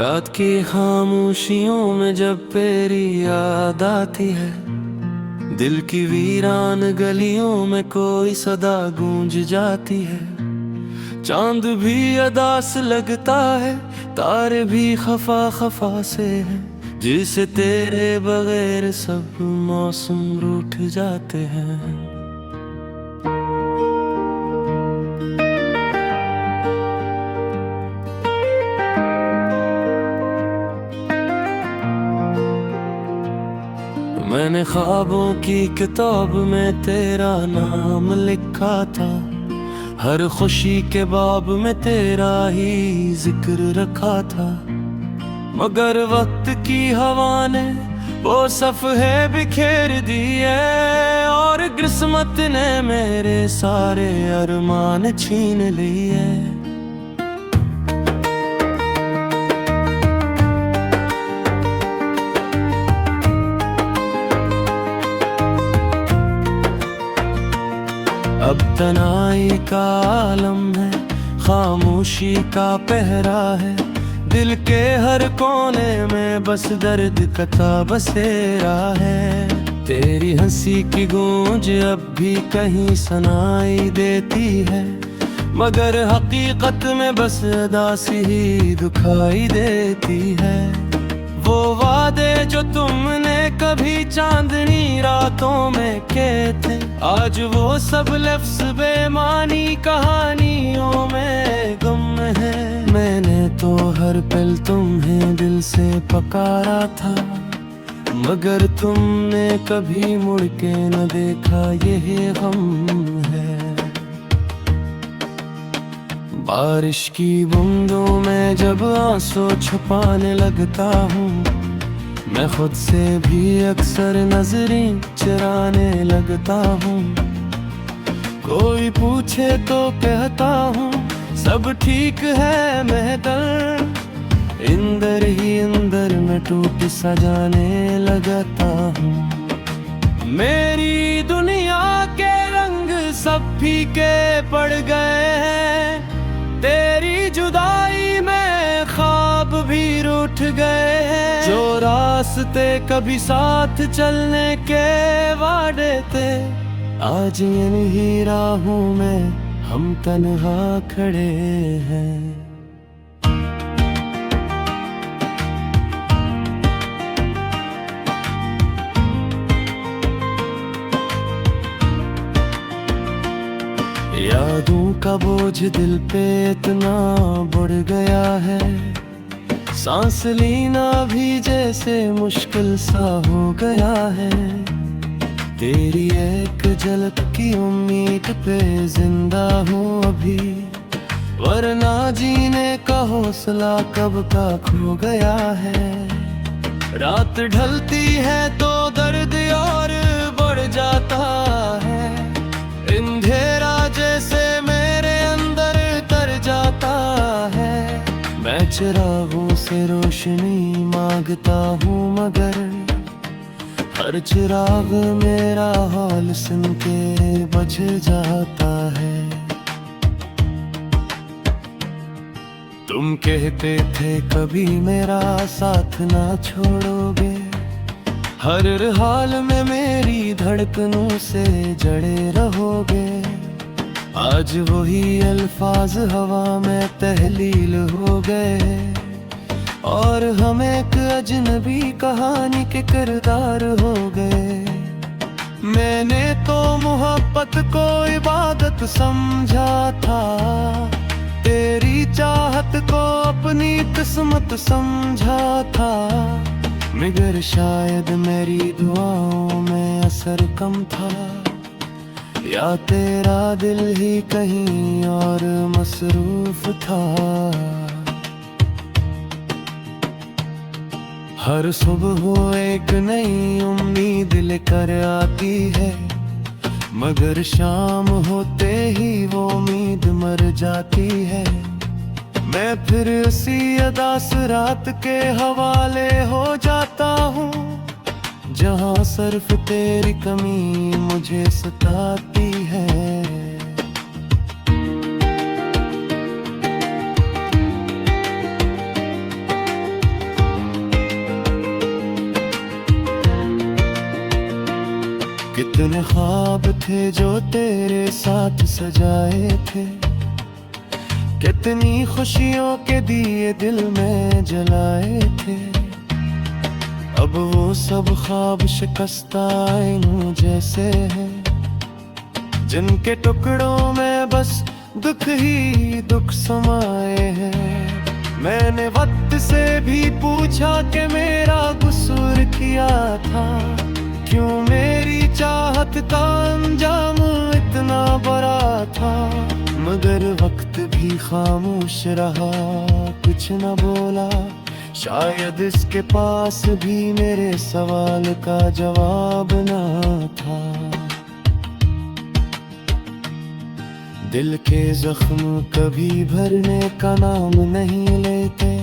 रात की खामोशियों में जब तेरी याद आती है, दिल की वीरान गलियों में कोई सदा गूंज जाती है। चांद भी अदास लगता है, तारे भी खफा खफा से हैं, जिसे तेरे बगैर सब मौसम रूठ जाते हैं। मैंने ख्वाबों की किताब में तेरा नाम लिखा था, हर खुशी के बाब में तेरा ही जिक्र रखा था। मगर वक्त की हवा ने वो सफ़े बिखेर दिए, और किस्मत ने मेरे सारे अरमान छीन लिए। अब तनाई का आलम है, खामोशी का पहरा है, दिल के हर कोने में बस दर्द का बसेरा है। तेरी हंसी की गूंज अब भी कहीं सुनाई देती है, मगर हकीकत में बस उदासी ही दुखाई देती है। वो वादे जो तुमने कभी चांदनी रातों में किए थे, आज वो सब लफ्ज़ बेमानी कहानियों में गुम है। मैंने तो हर पल तुम्हें दिल से पुकारा था, मगर तुमने कभी मुड़ के न देखा, यही गम है। बारिश की बूंदों में जब आंसू छुपाने लगता हूँ, मैं खुद से भी अक्सर नजरें चुराने लगता हूँ। कोई पूछे तो कहता हूँ सब ठीक है महतर, अंदर ही अंदर में टूट सा जाने लगता हूँ। मेरी दुनिया के रंग सब फीके पड़ गए हैं, तेरी जुदाई में ख्वाब भी रूठ गए हैं। जो रास्ते कभी साथ चलने के वादे थे, आज इन्हीं राहों में हम तन्हा खड़े हैं। यादों का बोझ दिल पे इतना बढ़ गया है, सांस लेना भी जैसे मुश्किल सा हो गया है। तेरी एक झलक की उम्मीद पे जिंदा हूँ अभी, वरना जीने का हौसला कब का खो गया है। रात ढलती है तो दर्द और बढ़ जाता है, अंधेरा जैसे मेरे अंदर तर जाता है। मैं चिरागों से रोशनी मांगता हूँ, मगर हर चिराग मेरा हाल सुन के बुझ जाता है। तुम कहते थे कभी मेरा साथ ना छोड़ोगे, हर हाल में मेरी धड़कनों से जड़े रहोगे। आज वही अल्फाज हवा में तहलील हो गए, और हम एक अजनबी कहानी के किरदार हो गए। मैंने तो मोहब्बत को इबादत समझा था, तेरी चाहत को अपनी किस्मत समझा था। मगर शायद मेरी दुआओं में असर कम था, या तेरा दिल ही कहीं और मसरूफ था। हर सुबह एक नई उम्मीद लेकर आती है, मगर शाम होते ही वो उम्मीद मर जाती है। मैं फिर उसी अदास रात के हवाले हो जाता हूँ, जहाँ सिर्फ तेरी कमी मुझे सताती है। कितने ख्वाब थे जो तेरे साथ सजाए थे, कितनी खुशियों के दिए दिल में जलाए थे। अब वो सब ख्वाब शिकस्ता आईनों जैसे हैं, जिनके टुकड़ों में बस दुख ही दुख समाए हैं। मैंने वक्त से भी पूछा कि मेरा कसूर किया था, क्यों मेरी चाहत का अंजाम इतना बड़ा था। मगर वक्त भी खामोश रहा, कुछ न बोला। शायद इसके पास भी मेरे सवाल का जवाब ना था। दिल के जख्म कभी भरने का नाम नहीं लेते,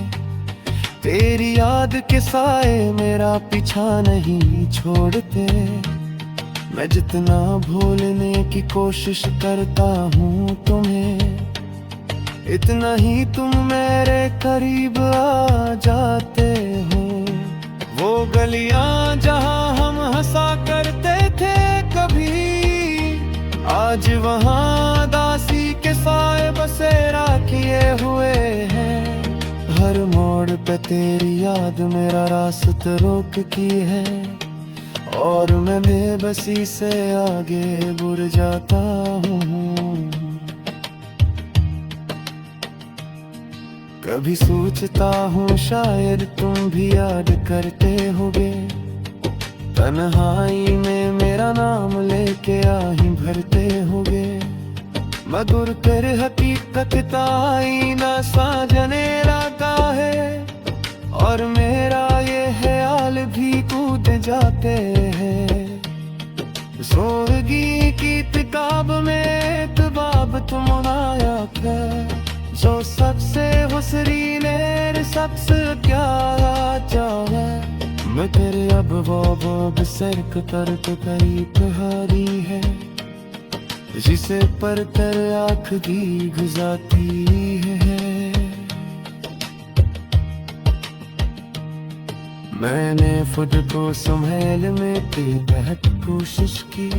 तेरी याद के साए मेरा पीछा नहीं छोड़ते। मैं जितना भूलने की कोशिश करता हूँ तुम्हें, इतना ही तुम मेरे करीब आ जाते हो। वो गलियां जहाँ हम हंसा करते थे कभी, आज वहाँ दासी के साए बसेरा किए हुए हैं। हर मोड़ पे तेरी याद मेरा रास्ता रोक की है, और मैं बेबसी से आगे बढ़ जाता हूँ। कभी सोचता हूँ शायद तुम भी याद करते होगे, तन्हाई में मेरा नाम लेके आही भरते होगे। मगर कर हकीकत ताई ना साजने लगा है, और मेरा ये ख्याल भी कूद जाते हैं। सोगी की किताब में तबाब तुम आया क्या, जो सबसे हुसरी ने सबसे क्या चाहे। मैं तेरे अब वो सर कतर तो करीब हारी है, जिसे पर तेरे आँख भी गुजारती है। मैंने खुद को संभाल में बेहद कोशिश की,